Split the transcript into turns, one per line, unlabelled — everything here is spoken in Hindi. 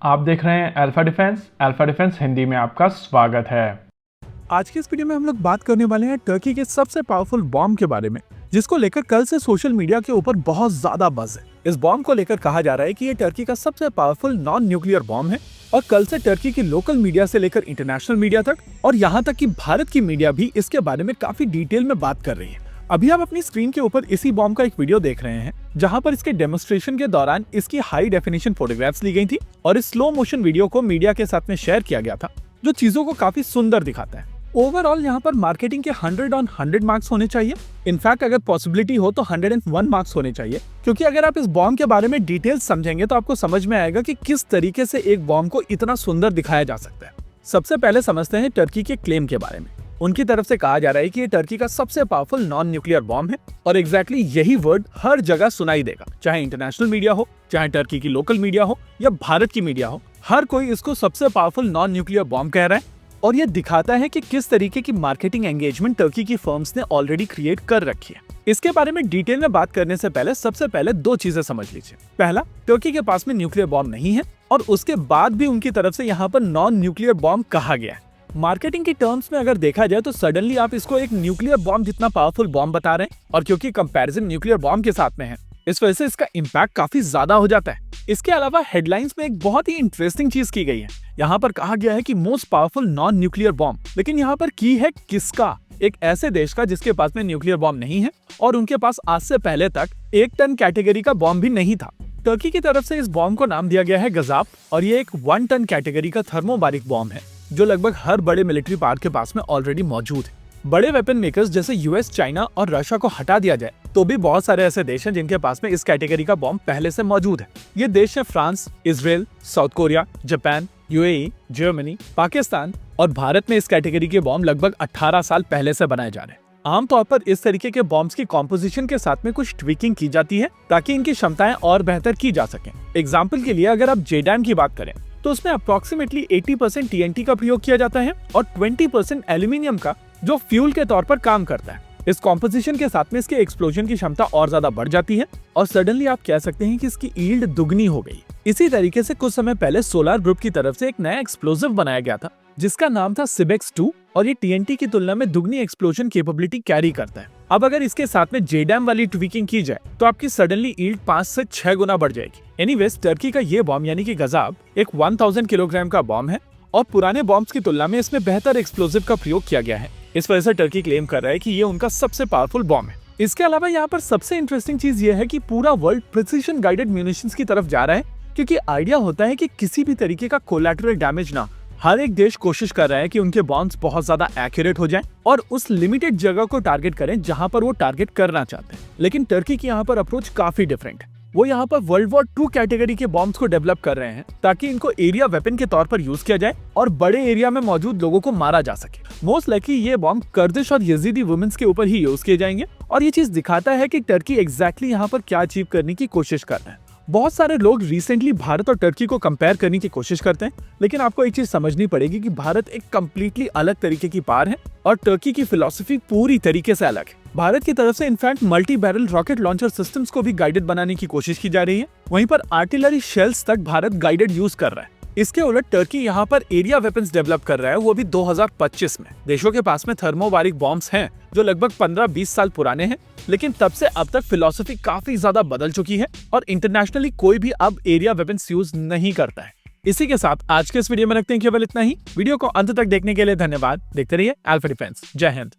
आप देख रहे हैं अल्फा डिफेंस हिंदी में आपका स्वागत है।
आज की इस वीडियो में हम लोग बात करने वाले हैं टर्की के सबसे पावरफुल बॉम्ब के बारे में, जिसको लेकर कल से सोशल मीडिया के ऊपर बहुत ज्यादा बज़ है। इस बॉम्ब को लेकर कहा जा रहा है कि ये टर्की का सबसे पावरफुल नॉन न्यूक्लियर बॉम्ब है और कल से टर्की की लोकल मीडिया से लेकर इंटरनेशनल मीडिया तक और यहाँ तक कि भारत की मीडिया भी इसके बारे में काफी डिटेल में बात कर रही है। अभी आप अपनी स्क्रीन के ऊपर इसी बॉम्ब का एक वीडियो देख रहे हैं, जहां पर इसके डेमोन्स्ट्रेशन के दौरान इसकी हाई डेफिनेशन फोटोग्राफ्स ली गई थी और इस स्लो मोशन वीडियो को मीडिया के साथ में शेयर किया गया था, जो चीजों को काफी सुंदर दिखाता है। ओवरऑल यहाँ पर मार्केटिंग के 100 ऑन 100 मार्क्स होने चाहिए। इनफैक्ट अगर पॉसिबिलिटी हो तो 101 मार्क्स होने चाहिए, क्योंकि अगर आप इस बॉम्ब के बारे में डिटेल्स समझेंगे तो आपको समझ में आएगा कि किस तरीके से एक बॉम्ब को इतना सुंदर दिखाया जा सकता है। सबसे पहले समझते हैं टर्की के क्लेम के बारे में। उनकी तरफ से कहा जा रहा है कि ये टर्की का सबसे पावरफुल नॉन न्यूक्लियर बॉम्ब है और एग्जैक्टली यही वर्ड हर जगह सुनाई देगा, चाहे इंटरनेशनल मीडिया हो, चाहे टर्की की लोकल मीडिया हो या भारत की मीडिया हो। हर कोई इसको सबसे पावरफुल नॉन न्यूक्लियर बॉम्ब कह रहा है और ये दिखाता है कि किस तरीके की मार्केटिंग एंगेजमेंट टर्की की फर्म्स ने ऑलरेडी क्रिएट कर रखी है। इसके बारे में डिटेल में बात करने से पहले सबसे पहले दो चीजें समझ लीजिए। पहला, टर्की के पास में न्यूक्लियर बॉम्ब नहीं है और उसके बाद भी उनकी तरफ से यहाँ पर नॉन न्यूक्लियर बॉम्ब कहा गया है। मार्केटिंग की टर्म्स में अगर देखा जाए तो सडनली आप इसको एक न्यूक्लियर बॉम्ब जितना पावरफुल बॉम्ब बता रहे हैं और क्योंकि कंपैरिजन न्यूक्लियर बॉम्ब के साथ में है, इस वजह से इसका इम्पैक्ट काफी ज्यादा हो जाता है। इसके अलावा हेडलाइंस में एक बहुत ही इंटरेस्टिंग चीज की गई है। यहाँ पर कहा गया है कि most powerful non nuclear bomb, लेकिन यहाँ पर की है किसका? एक ऐसे देश का जिसके पास में न्यूक्लियर बॉम्ब नहीं है और उनके पास आज से पहले तक 1 टन कैटेगरी का बॉम्ब भी नहीं था। टर्की की तरफ से इस बॉम्ब को नाम दिया गया है गजाप और ये एक 1 टन कैटेगरी का थर्मोबारिक बॉम्ब है, जो लगभग हर बड़े मिलिट्री पावर के पास में ऑलरेडी मौजूद है। बड़े वेपन मेकर्स जैसे यूएस, चाइना और रशिया को हटा दिया जाए तो भी बहुत सारे ऐसे देश हैं जिनके पास में इस कैटेगरी का बॉम्ब पहले से मौजूद है। ये देश है France, Israel, south Korea, Japan, UAE, Germany, Pakistan और भारत में इस कैटेगरी के बॉम्ब लगभग 18 साल पहले से बनाए जा रहे हैं। आमतौर पर इस तरीके के बॉम्ब्स की कॉम्पोजिशन के साथ में कुछ ट्विकिंग की जाती है ताकि इनकी क्षमताएं और बेहतर की जा सकें। एग्जाम्पल के लिए अगर आप जेडैम की बात करें तो उसमें अप्रोक्सीमेटली 80% टीएनटी का प्रयोग किया जाता है और 20% एल्यूमिनियम का, जो फ्यूल के तौर पर काम करता है। इस कॉम्पोजिशन के साथ में इसके एक्सप्लोजन की क्षमता और ज्यादा बढ़ जाती है और सडनली आप कह सकते हैं कि इसकी यील्ड दुगनी हो गई। इसी तरीके से कुछ समय पहले सोलार ग्रुप की तरफ से एक नया एक्सप्लोजिव बनाया गया था जिसका नाम था सिबेक्स 2 और ये टीएनटी की तुलना में दुगनी एक्सप्लोजन कैपेबिलिटी कैरी करता है। अब अगर इसके साथ में जेडैम वाली ट्विकिंग की जाए तो आपकी सडनली यील्ड 5 से 6 गुना बढ़ जाएगी। एनीवेज, टर्की का ये बॉम्ब यानी कि गजाब एक 1000 किलोग्राम का बॉम्ब है और पुराने बॉम्ब्स की तुलना में इसमें बेहतर एक्सप्लोजिव का प्रयोग किया गया है। इस वजह से टर्की क्लेम कर रहा है कि ये उनका सबसे पावरफुल बॉम्ब है। इसके अलावा यहाँ पर सबसे इंटरेस्टिंग चीज ये है कि पूरा वर्ल्ड प्रिसिशन गाइडेड म्यूनिशंस की तरफ जा रहा है, क्योंकि आइडिया होता है कि किसी भी तरीके का कोलैटरल डैमेज ना। हर एक देश कोशिश कर रहा है कि उनके बॉम्ब्स बहुत ज्यादा एक्यूरेट हो जाएं और उस लिमिटेड जगह को टारगेट करें जहां पर वो टारगेट करना चाहते हैं। लेकिन टर्की की यहाँ पर अप्रोच काफी डिफरेंट है। वो यहाँ पर वर्ल्ड वॉर 2 कैटेगरी के बॉम्ब्स को डेवलप कर रहे हैं ताकि इनको एरिया वेपन के तौर पर यूज किया जाए और बड़े एरिया में मौजूद लोगों को मारा जा सके। मोस्ट लाइकली ये बॉम्ब कर्दिश और यजीदी वुमेन्स के ऊपर ही यूज किए जाएंगे और ये चीज दिखाता है कि टर्की एग्जैक्टली यहाँ पर क्या अचीव करने की कोशिश कर रहा है। बहुत सारे लोग रिसेंटली भारत और टर्की को कंपेयर करने की कोशिश करते हैं, लेकिन आपको एक चीज समझनी पड़ेगी कि भारत एक कम्प्लीटली अलग तरीके की पावर है और टर्की की फिलॉसफी पूरी तरीके से अलग है। भारत की तरफ से in fact multi barrel rocket launcher systems को भी गाइडेड बनाने की कोशिश की जा रही है, वहीं पर आर्टिलरी शेल्स तक भारत गाइडेड यूज कर रहा है। इसके उलट टर्की यहाँ पर एरिया वेपन्स डेवलप कर रहा है, वो भी 2025 में। देशों के पास में थर्मोबारिक बॉम्ब्स हैं जो लगभग 15-20 साल पुराने हैं, लेकिन तब से अब तक फिलॉसफी काफी ज्यादा बदल चुकी है और इंटरनेशनली कोई भी अब एरिया वेपन्स यूज नहीं करता है। इसी के साथ आज के इस वीडियो में रखते हैं केवल इतना ही। वीडियो को अंत तक देखने के लिए धन्यवाद। देखते रहिए अल्फा डिफेंस। जय हिंद।